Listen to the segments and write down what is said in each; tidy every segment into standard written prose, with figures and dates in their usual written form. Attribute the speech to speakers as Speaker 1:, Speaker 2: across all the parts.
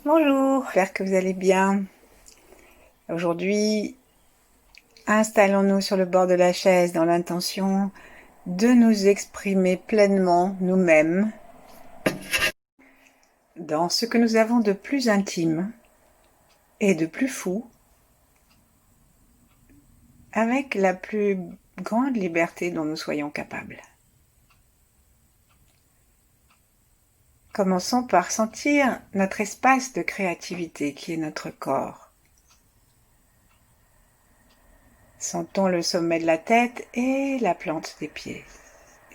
Speaker 1: Bonjour, j'espère que vous allez bien. Aujourd'hui, installons-nous sur le bord de la chaise dans l'intention de nous exprimer pleinement nous-mêmes dans ce que nous avons de plus intime et de plus fou, avec la plus grande liberté dont nous soyons capables. Commençons par sentir notre espace de créativité qui est notre corps. Sentons le sommet de la tête et la plante des pieds.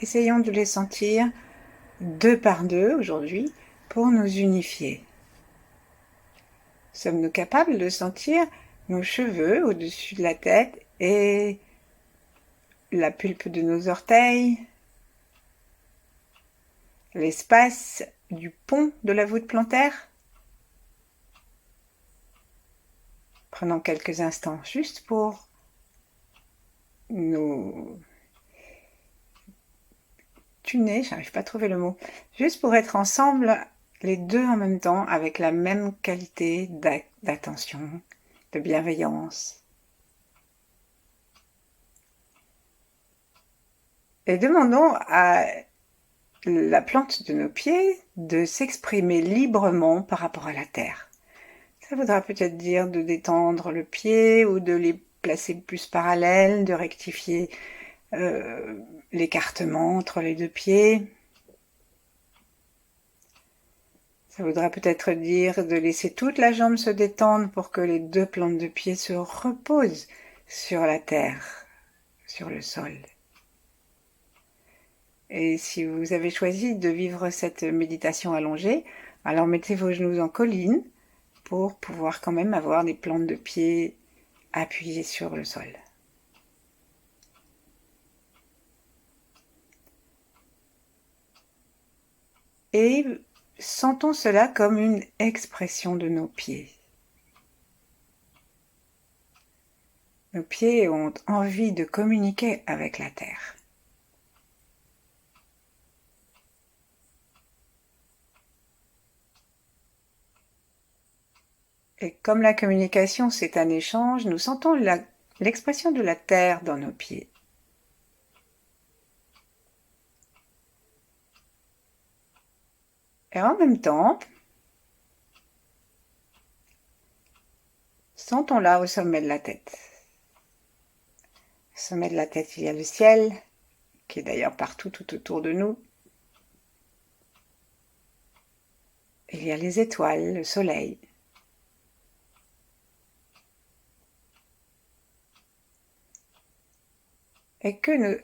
Speaker 1: Essayons de les sentir deux par deux aujourd'hui pour nous unifier. Sommes-nous capables de sentir nos cheveux au-dessus de la tête et la pulpe de nos orteils, l'espace du pont de la voûte plantaire? Prenons quelques instants juste pour nous tuner, j'arrive pas à trouver le mot, juste pour être ensemble les deux en même temps avec la même qualité d'attention, de bienveillance. Et demandons à la plante de nos pieds de s'exprimer librement par rapport à la terre. Ça voudra peut-être dire de détendre le pied ou de les placer plus parallèles, de rectifier l'écartement entre les deux pieds. Ça voudra peut-être dire de laisser toute la jambe se détendre pour que les deux plantes de pied se reposent sur la terre, sur le sol. Et si vous avez choisi de vivre cette méditation allongée, alors mettez vos genoux en colline pour pouvoir quand même avoir des plantes de pied appuyées sur le sol. Et sentons cela comme une expression de nos pieds. Nos pieds ont envie de communiquer avec la terre. Et comme la communication c'est un échange, nous sentons l'expression de la terre dans nos pieds. Et en même temps, sentons-la au sommet de la tête. Au sommet de la tête, il y a le ciel, qui est d'ailleurs partout tout autour de nous. Il y a les étoiles, le soleil. Et que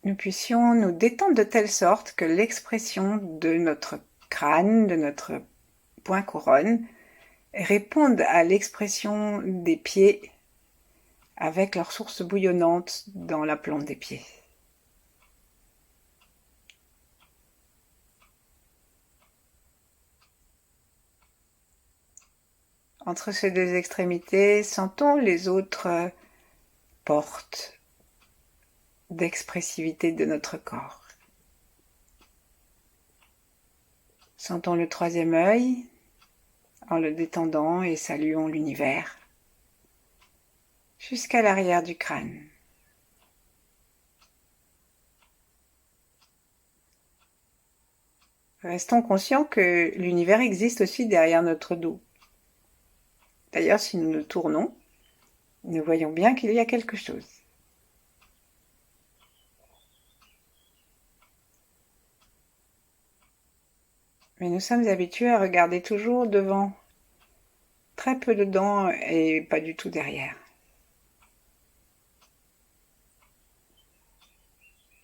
Speaker 1: nous puissions nous détendre de telle sorte que l'expression de notre crâne, de notre point couronne, réponde à l'expression des pieds avec leur source bouillonnante dans la plante des pieds. Entre ces deux extrémités, sentons les autres portes d'expressivité de notre corps. Sentons le troisième œil en le détendant et saluons l'univers jusqu'à l'arrière du crâne. Restons conscients que l'univers existe aussi derrière notre dos. D'ailleurs, si nous nous tournons, nous voyons bien qu'il y a quelque chose. Mais nous sommes habitués à regarder toujours devant, très peu dedans et pas du tout derrière.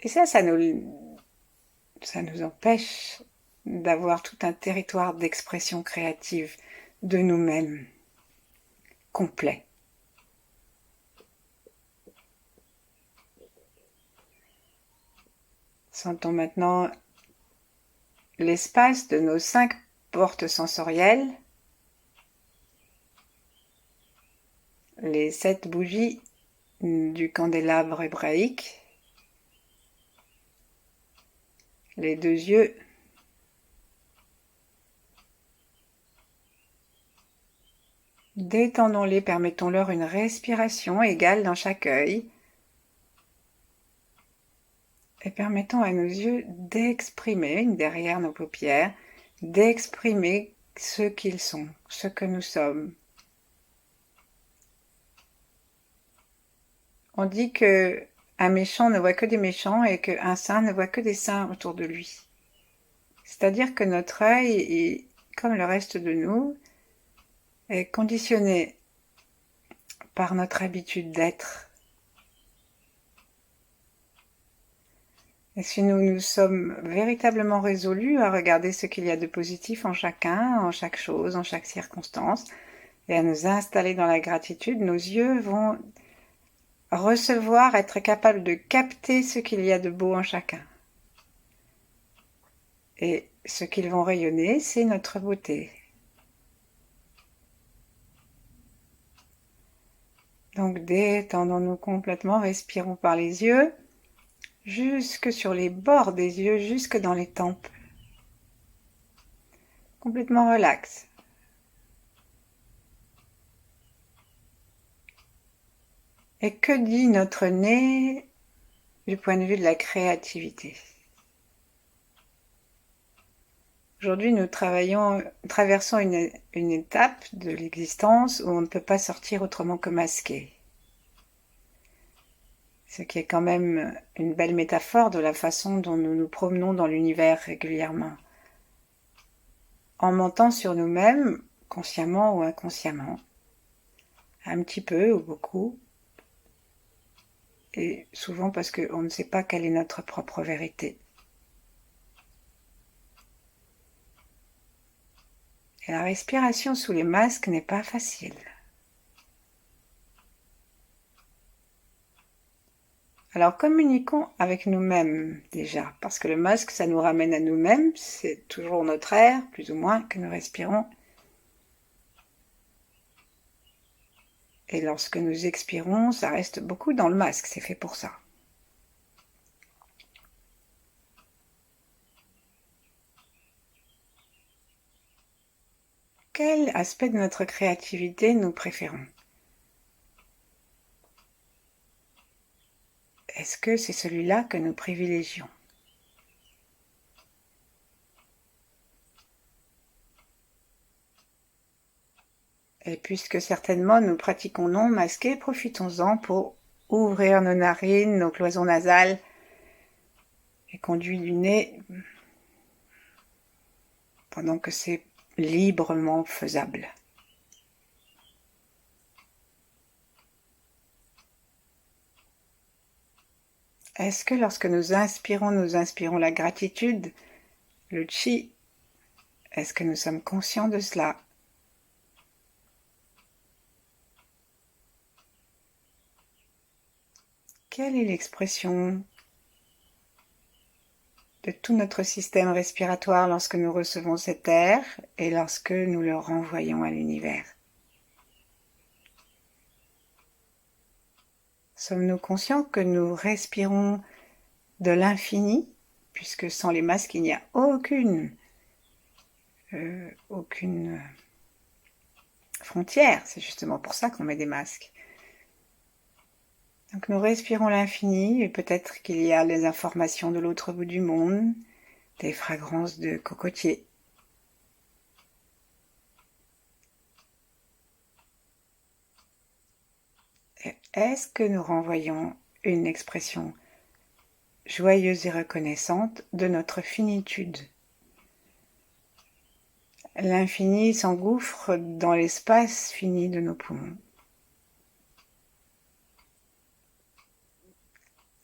Speaker 1: Et ça nous empêche d'avoir tout un territoire d'expression créative de nous-mêmes, complet. Sentons maintenant l'espace de nos 5 portes sensorielles, les 7 bougies du candélabre hébraïque, les 2 yeux, Détendons-les, permettons-leur une respiration égale dans chaque œil et permettons à nos yeux d'exprimer, derrière nos paupières, d'exprimer ce qu'ils sont, ce que nous sommes. On dit que un méchant ne voit que des méchants et qu'un saint ne voit que des saints autour de lui. C'est-à-dire que notre œil, comme le reste de nous, est conditionné par notre habitude d'être. Et si nous nous sommes véritablement résolus à regarder ce qu'il y a de positif en chacun, en chaque chose, en chaque circonstance, et à nous installer dans la gratitude, nos yeux vont recevoir, être capables de capter ce qu'il y a de beau en chacun. Et ce qu'ils vont rayonner, c'est notre beauté. Donc détendons-nous complètement, respirons par les yeux, jusque sur les bords des yeux, jusque dans les tempes. Complètement relax. Et que dit notre nez du point de vue de la créativité? Aujourd'hui, nous traversons une étape de l'existence où on ne peut pas sortir autrement que masqué. Ce qui est quand même une belle métaphore de la façon dont nous nous promenons dans l'univers régulièrement. En mentant sur nous-mêmes, consciemment ou inconsciemment, un petit peu ou beaucoup, et souvent parce qu'on ne sait pas quelle est notre propre vérité. Et la respiration sous les masques n'est pas facile. Alors communiquons avec nous-mêmes déjà, parce que le masque, ça nous ramène à nous-mêmes, c'est toujours notre air, plus ou moins, que nous respirons. Et lorsque nous expirons, ça reste beaucoup dans le masque, c'est fait pour ça. Quel aspect de notre créativité nous préférons? Est-ce que c'est celui-là que nous privilégions? Et puisque certainement nous pratiquons non masqué, profitons-en pour ouvrir nos narines, nos cloisons nasales et conduits du nez pendant que c'est librement faisable. Est-ce que lorsque nous inspirons la gratitude, le chi? Est-ce que nous sommes conscients de cela? Quelle est l'expression de tout notre système respiratoire lorsque nous recevons cet air et lorsque nous le renvoyons à l'univers? Sommes-nous conscients que nous respirons de l'infini, puisque sans les masques, il n'y a aucune frontière. C'est justement pour ça qu'on met des masques. Donc nous respirons l'infini, et peut-être qu'il y a les informations de l'autre bout du monde, des fragrances de cocotiers. Est-ce que nous renvoyons une expression joyeuse et reconnaissante de notre finitude? L'infini s'engouffre dans l'espace fini de nos poumons.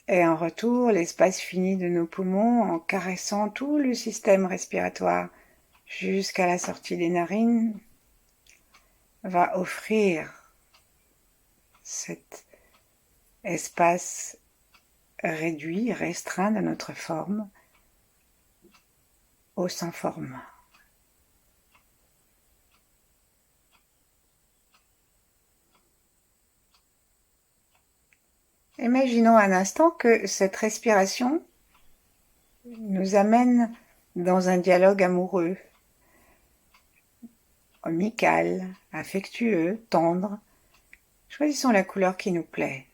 Speaker 1: Et en retour, l'espace fini de nos poumons, en caressant tout le système respiratoire jusqu'à la sortie des narines, va offrir cet espace réduit, restreint de notre forme au sans forme. Imaginons un instant que cette respiration nous amène dans un dialogue amoureux. amical, affectueux, tendre. Choisissons la couleur qui nous plaît.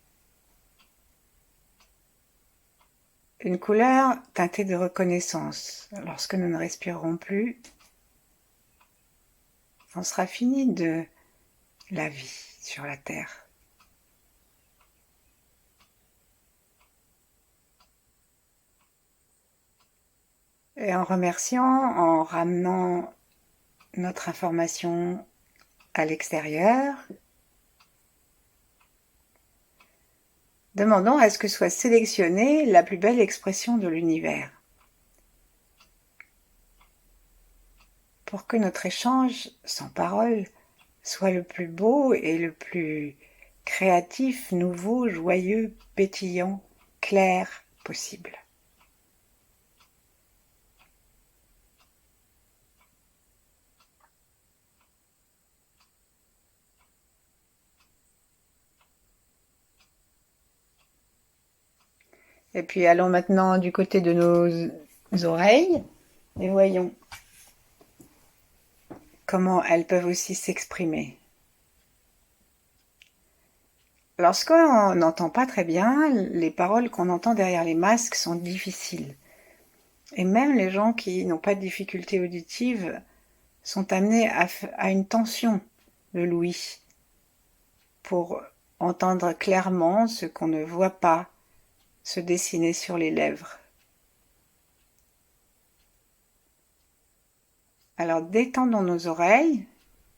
Speaker 1: Une couleur teintée de reconnaissance. Lorsque nous ne respirerons plus, on sera fini de la vie sur la terre. Et en remerciant, en ramenant notre information à l'extérieur, demandons à ce que soit sélectionnée la plus belle expression de l'univers. Pour que notre échange sans parole soit le plus beau et le plus créatif, nouveau, joyeux, pétillant, clair possible. Et puis allons maintenant du côté de nos oreilles et voyons comment elles peuvent aussi s'exprimer. Lorsqu'on n'entend pas très bien, les paroles qu'on entend derrière les masques sont difficiles. Et même les gens qui n'ont pas de difficultés auditives sont amenés à une tension de l'ouïe pour entendre clairement ce qu'on ne voit pas se dessiner sur les lèvres. Alors détendons nos oreilles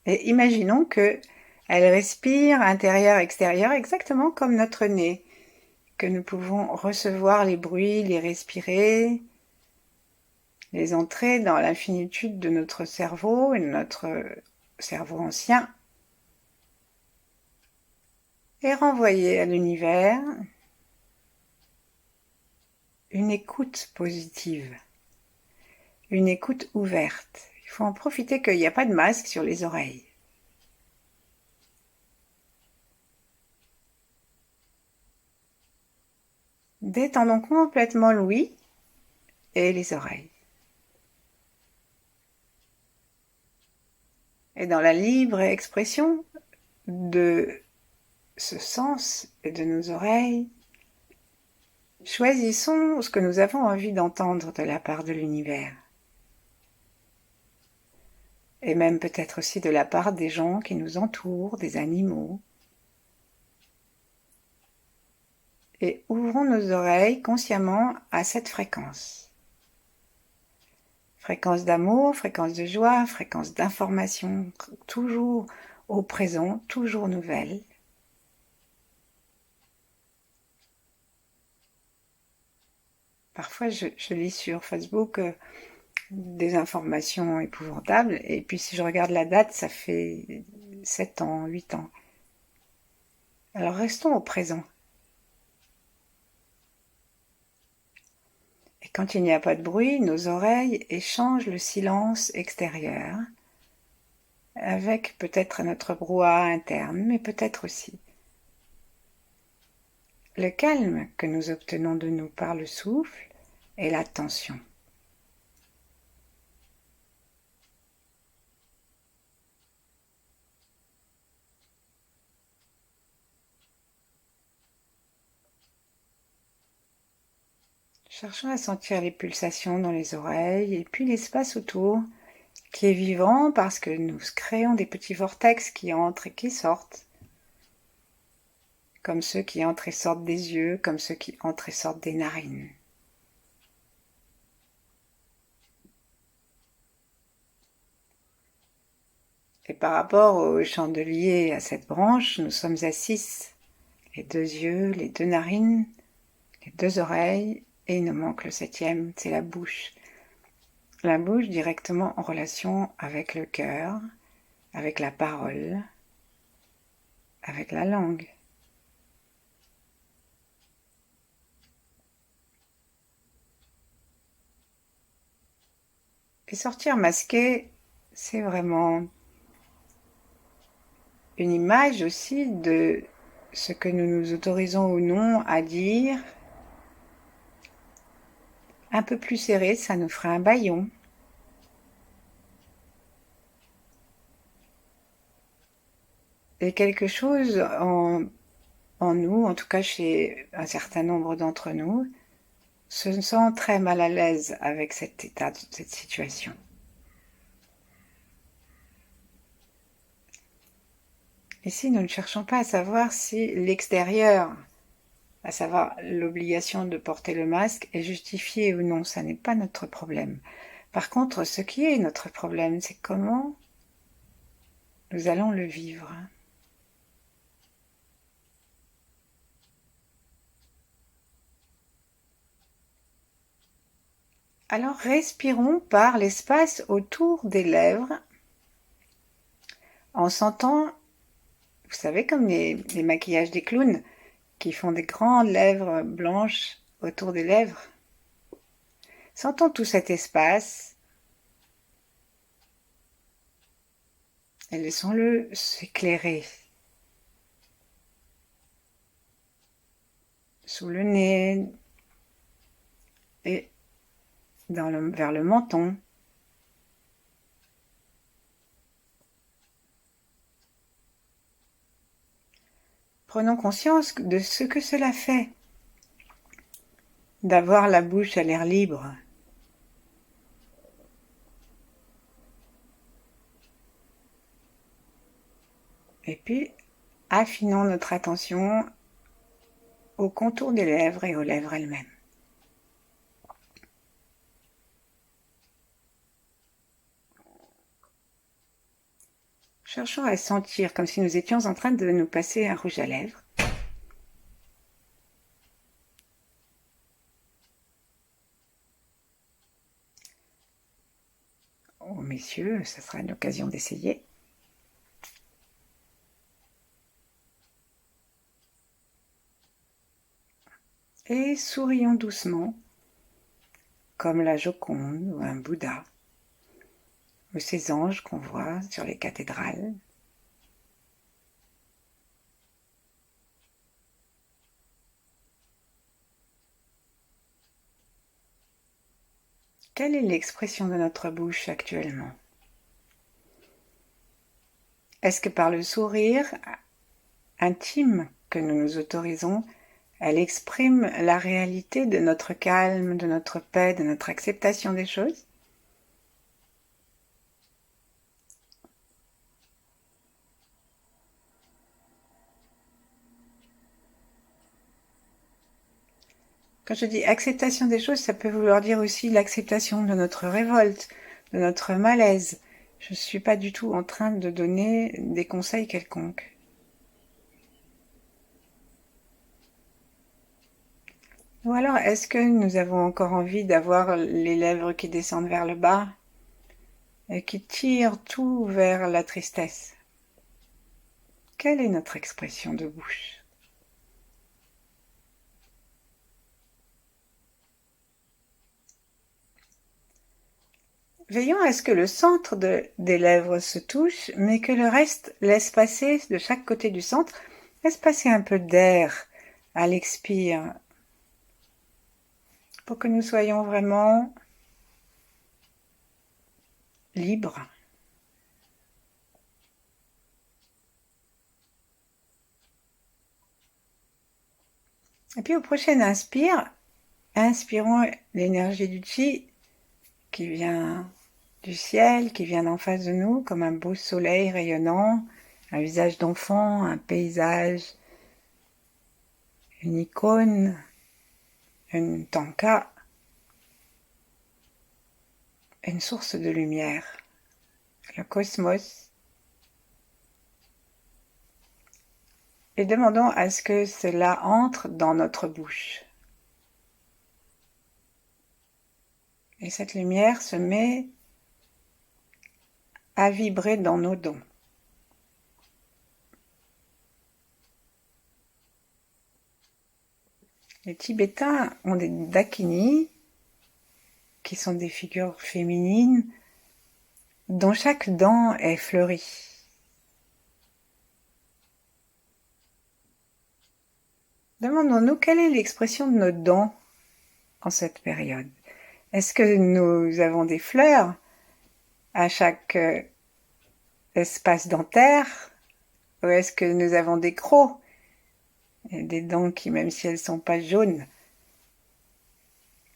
Speaker 1: et imaginons qu'elles respirent intérieur-extérieur exactement comme notre nez, que nous pouvons recevoir les bruits, les respirer, les entrer dans l'infinitude de notre cerveau et de notre cerveau ancien et renvoyer à l'univers une écoute positive, une écoute ouverte. Il faut en profiter qu'il n'y a pas de masque sur les oreilles. Détendons complètement l'ouïe et les oreilles. Et dans la libre expression de ce sens et de nos oreilles, choisissons ce que nous avons envie d'entendre de la part de l'univers. Et même peut-être aussi de la part des gens qui nous entourent, des animaux. Et ouvrons nos oreilles consciemment à cette fréquence. Fréquence d'amour, fréquence de joie, fréquence d'information, toujours au présent, toujours nouvelle. Parfois, je lis sur Facebook des informations épouvantables, et puis si je regarde la date, ça fait 7 ans, 8 ans. Alors restons au présent. Et quand il n'y a pas de bruit, nos oreilles échangent le silence extérieur avec peut-être notre brouhaha interne, mais peut-être aussi le calme que nous obtenons de nous par le souffle et l'attention. Cherchons à sentir les pulsations dans les oreilles et puis l'espace autour qui est vivant parce que nous créons des petits vortex qui entrent et qui sortent. Comme ceux qui entrent et sortent des yeux, comme ceux qui entrent et sortent des narines. Et par rapport au chandelier, à cette branche, nous sommes à 6. Les 2 yeux, les 2 narines, les 2 oreilles, et il nous manque le 7e, c'est la bouche. La bouche directement en relation avec le cœur, avec la parole, avec la langue. Et sortir masqué, c'est vraiment une image aussi de ce que nous nous autorisons ou non à dire. Un peu plus serré, ça nous ferait un bâillon. est quelque chose en nous, en tout cas chez un certain nombre d'entre nous, se sent très mal à l'aise avec cet état, cette situation. Ici, nous ne cherchons pas à savoir si l'extérieur, à savoir l'obligation de porter le masque, est justifiée ou non. Ça n'est pas notre problème. Par contre, ce qui est notre problème, c'est comment nous allons le vivre. Alors respirons par l'espace autour des lèvres en sentant, vous savez, comme les maquillages des clowns qui font des grandes lèvres blanches autour des lèvres. Sentons tout cet espace et laissons-le s'éclairer. Sous le nez et vers le menton. Prenons conscience de ce que cela fait d'avoir la bouche à l'air libre. Et puis, affinons notre attention au contour des lèvres et aux lèvres elles-mêmes. Cherchons à sentir comme si nous étions en train de nous passer un rouge à lèvres. Oh messieurs, ça sera une occasion d'essayer. Et sourions doucement, comme la Joconde ou un Bouddha, ou ces anges qu'on voit sur les cathédrales. Quelle est l'expression de notre bouche actuellement? Est-ce que par le sourire intime que nous nous autorisons, elle exprime la réalité de notre calme, de notre paix, de notre acceptation des choses? Quand je dis acceptation des choses, ça peut vouloir dire aussi l'acceptation de notre révolte, de notre malaise. Je ne suis pas du tout en train de donner des conseils quelconques. Ou alors, est-ce que nous avons encore envie d'avoir les lèvres qui descendent vers le bas et qui tirent tout vers la tristesse? Quelle est notre expression de bouche? Veillons à ce que le centre des lèvres se touche, mais que le reste laisse passer de chaque côté du centre, laisse passer un peu d'air à l'expire, pour que nous soyons vraiment libres. Et puis au prochain inspire, inspirons l'énergie du chi qui vient du ciel, qui vient d'en face de nous, comme un beau soleil rayonnant, un visage d'enfant, un paysage, une icône, une tanka, une source de lumière, le cosmos. Et demandons à ce que cela entre dans notre bouche. Et cette lumière se met à vibrer dans nos dons. Les Tibétains ont des dakinis, qui sont des figures féminines, dont chaque dent est fleurie. Demandons-nous quelle est l'expression de nos dons en cette période. Est-ce que nous avons des fleurs à chaque espace dentaire Ou est-ce que nous avons des crocs et des dents qui, même si elles ne sont pas jaunes,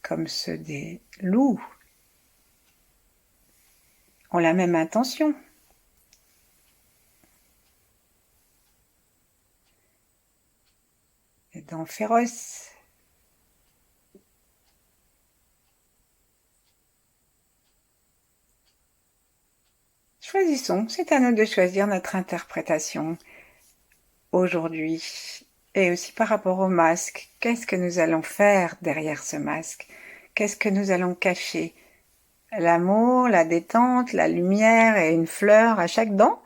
Speaker 1: comme ceux des loups, ont la même intention? Des dents féroces. Choisissons, c'est à nous de choisir notre interprétation aujourd'hui. Et aussi par rapport au masque, qu'est-ce que nous allons faire derrière ce masque? Qu'est-ce que nous allons cacher? L'amour, la détente, la lumière et une fleur à chaque dent?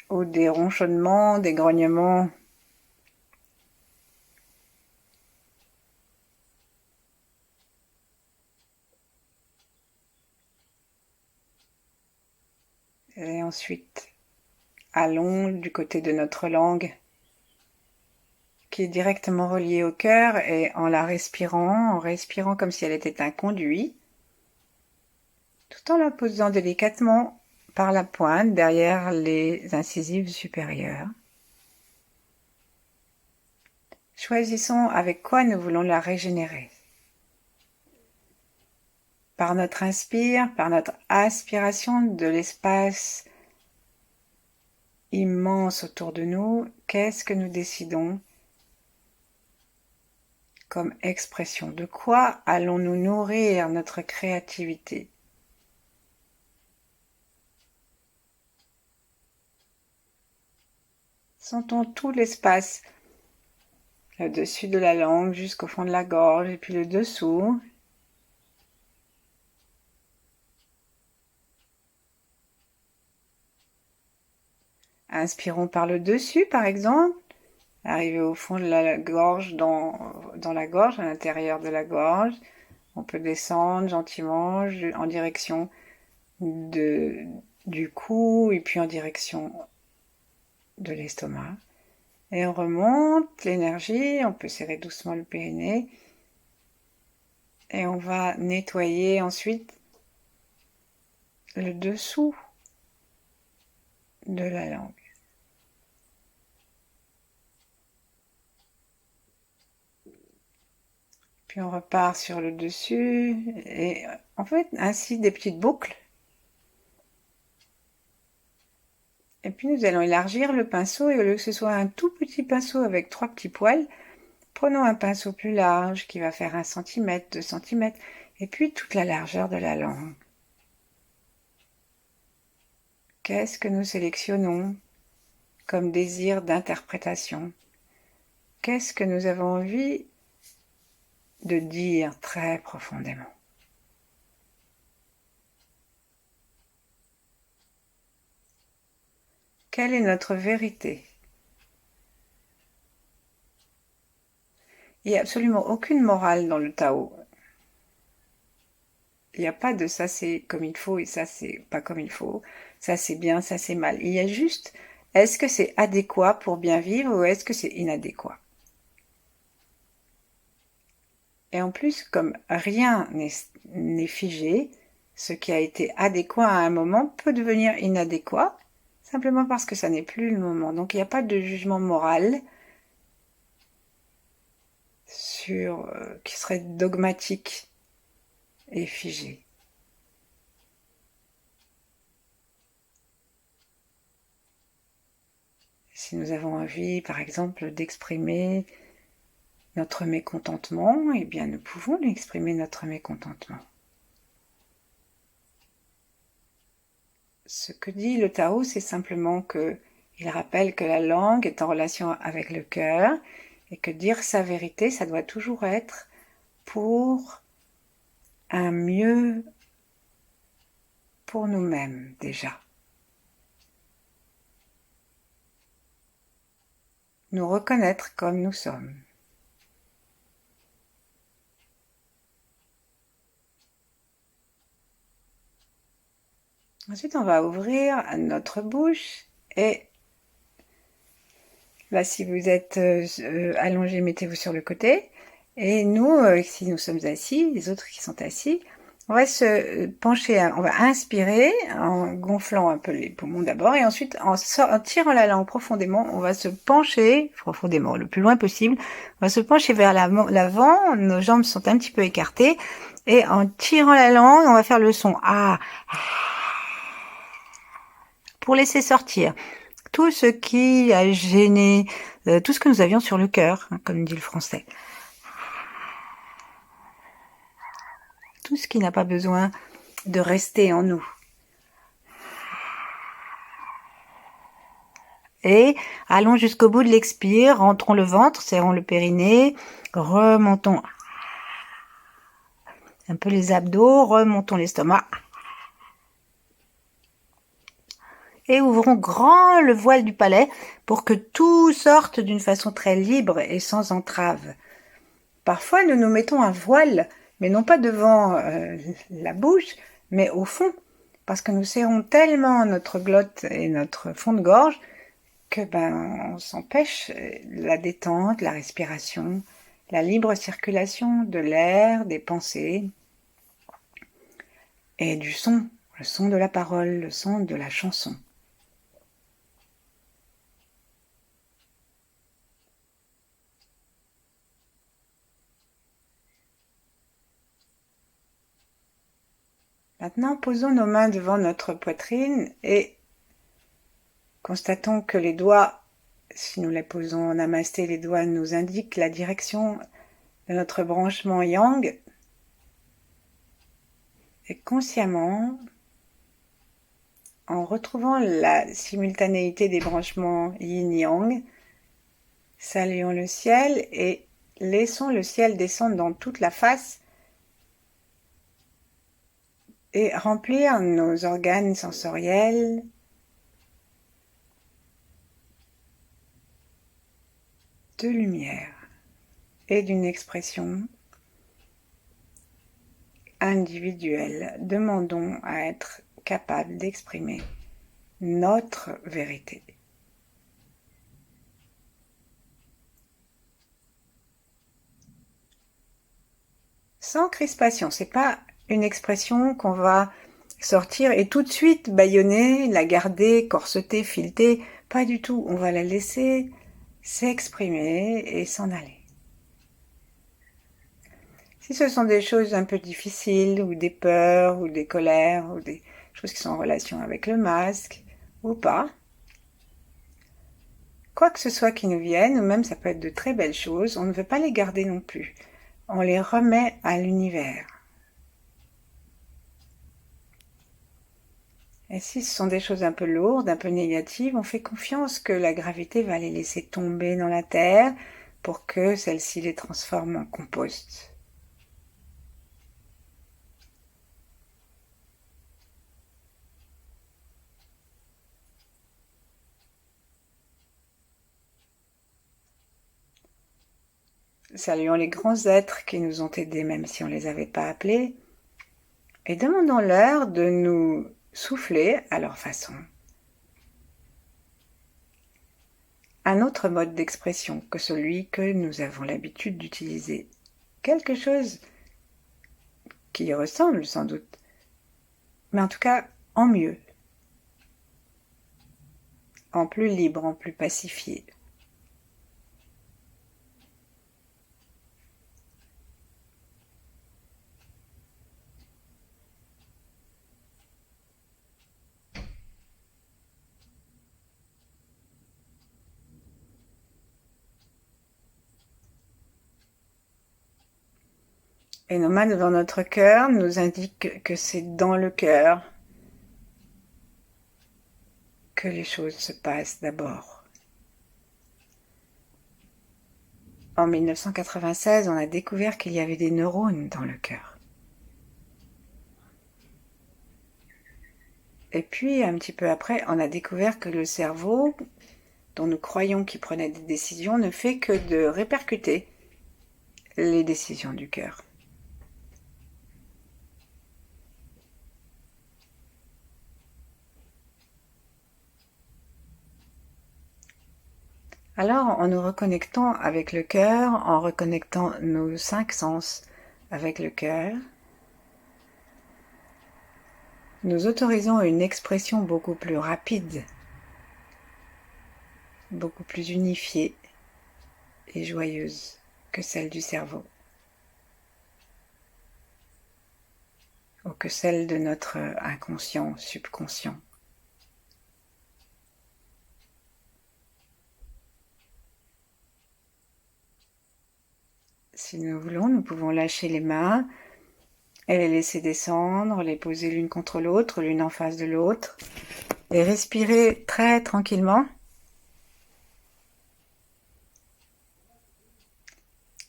Speaker 1: Ou des ronchonnements, des grognements? Et ensuite, allons du côté de notre langue, qui est directement reliée au cœur, et en respirant comme si elle était un conduit, tout en la posant délicatement par la pointe derrière les incisives supérieures. Choisissons avec quoi nous voulons la régénérer. Par notre inspire, par notre aspiration de l'espace immense autour de nous, qu'est-ce que nous décidons comme expression? De quoi allons-nous nourrir notre créativité? Sentons tout l'espace, le dessus de la langue jusqu'au fond de la gorge et puis le dessous. Inspirons par le dessus, par exemple. Arriver au fond de la gorge, dans la gorge, à l'intérieur de la gorge. On peut descendre gentiment en direction du cou et puis en direction de l'estomac. Et on remonte l'énergie, on peut serrer doucement le périnée. Et on va nettoyer ensuite le dessous de la langue. Puis on repart sur le dessus et en fait ainsi des petites boucles. Et puis nous allons élargir le pinceau et au lieu que ce soit un tout petit pinceau avec 3 petits poils, prenons un pinceau plus large qui va faire 1 cm, 2 cm et puis toute la largeur de la langue. Qu'est-ce que nous sélectionnons comme désir d'interprétation? Qu'est-ce que nous avons envie de dire très profondément? Quelle est notre vérité? Il n'y a absolument aucune morale dans le Tao. Il n'y a pas de ça c'est comme il faut et ça c'est pas comme il faut, ça c'est bien, ça c'est mal. Il y a juste, est-ce que c'est adéquat pour bien vivre ou est-ce que c'est inadéquat? Et en plus, comme rien n'est figé, ce qui a été adéquat à un moment peut devenir inadéquat, simplement parce que ça n'est plus le moment. Donc il n'y a pas de jugement moral qui serait dogmatique et figé. Si nous avons envie, par exemple, d'exprimer notre mécontentement, eh bien nous pouvons exprimer notre mécontentement. Ce que dit le Tao, c'est simplement il rappelle que la langue est en relation avec le cœur et que dire sa vérité, ça doit toujours être pour un mieux pour nous-mêmes déjà. Nous reconnaître comme nous sommes. Ensuite, on va ouvrir notre bouche et là, si vous êtes allongé, mettez-vous sur le côté. Et nous, si nous sommes assis, les autres qui sont assis, On va se pencher, on va inspirer en gonflant un peu les poumons d'abord et ensuite en tirant la langue profondément, on va se pencher profondément, le plus loin possible. On va se pencher vers l'avant, nos jambes sont un petit peu écartées et en tirant la langue, on va faire le son A pour laisser sortir tout ce qui a gêné, tout ce que nous avions sur le cœur, hein, comme dit le français. Tout ce qui n'a pas besoin de rester en nous. Et allons jusqu'au bout de l'expire, rentrons le ventre, serrons le périnée, remontons un peu les abdos, remontons l'estomac. Et ouvrons grand le voile du palais pour que tout sorte d'une façon très libre et sans entrave. Parfois, nous nous mettons un voile, mais non pas devant la bouche, mais au fond, parce que nous serrons tellement notre glotte et notre fond de gorge que on s'empêche la détente, la respiration, la libre circulation de l'air, des pensées et du son, le son de la parole, le son de la chanson. Maintenant, posons nos mains devant notre poitrine et constatons que les doigts, si nous les posons en namasté, les doigts nous indiquent la direction de notre branchement yang. Et consciemment, en retrouvant la simultanéité des branchements yin-yang, saluons le ciel et laissons le ciel descendre dans toute la face et remplir nos organes sensoriels de lumière et d'une expression individuelle. Demandons à être capables d'exprimer notre vérité. Sans crispation, c'est pas une expression qu'on va sortir et tout de suite bâillonner, la garder, corseter, fileter, pas du tout. On va la laisser s'exprimer et s'en aller. Si ce sont des choses un peu difficiles, ou des peurs, ou des colères, ou des choses qui sont en relation avec le masque, ou pas, quoi que ce soit qui nous vienne, ou même ça peut être de très belles choses, on ne veut pas les garder non plus. On les remet à l'univers. Et si ce sont des choses un peu lourdes, un peu négatives, on fait confiance que la gravité va les laisser tomber dans la terre pour que celle-ci les transforme en compost. Saluons les grands êtres qui nous ont aidés même si on ne les avait pas appelés et demandons-leur de nous souffler à leur façon un autre mode d'expression que celui que nous avons l'habitude d'utiliser. Quelque chose qui y ressemble sans doute, mais en tout cas en mieux, en plus libre, en plus pacifié. Et nos mains devant notre cœur nous indiquent que c'est dans le cœur que les choses se passent d'abord. En 1996, on a découvert qu'il y avait des neurones dans le cœur. Et puis, un petit peu après, on a découvert que le cerveau, dont nous croyons qu'il prenait des décisions, ne fait que de répercuter les décisions du cœur. Alors, en nous reconnectant avec le cœur, en reconnectant nos 5 sens avec le cœur, nous autorisons une expression beaucoup plus rapide, beaucoup plus unifiée et joyeuse que celle du cerveau, ou que celle de notre inconscient, subconscient. Si nous voulons, nous pouvons lâcher les mains et les laisser descendre, les poser l'une contre l'autre, l'une en face de l'autre, et respirer très tranquillement.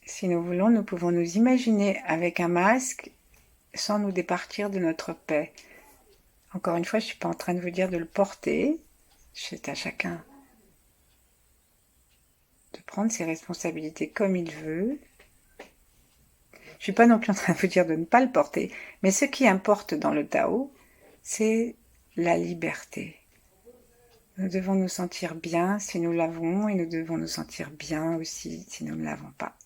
Speaker 1: Si nous voulons, nous pouvons nous imaginer avec un masque sans nous départir de notre paix. Encore une fois, je ne suis pas en train de vous dire de le porter, c'est à chacun de prendre ses responsabilités comme il veut. Je ne suis pas non plus en train de vous dire de ne pas le porter, mais ce qui importe dans le Tao, c'est la liberté. Nous devons nous sentir bien si nous l'avons et nous devons nous sentir bien aussi si nous ne l'avons pas.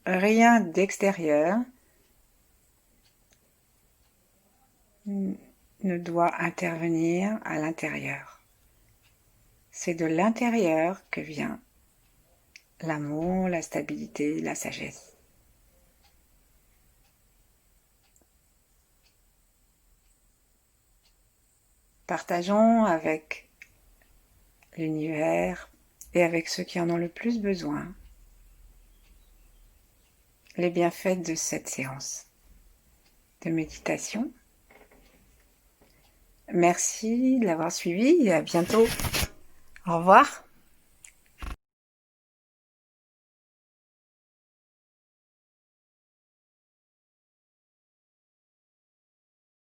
Speaker 1: Rien d'extérieur ne doit intervenir à l'intérieur. C'est de l'intérieur que vient l'amour, la stabilité, la sagesse. Partageons avec l'univers et avec ceux qui en ont le plus besoin les bienfaits de cette séance de méditation. Merci de l'avoir suivi et à bientôt. Au revoir.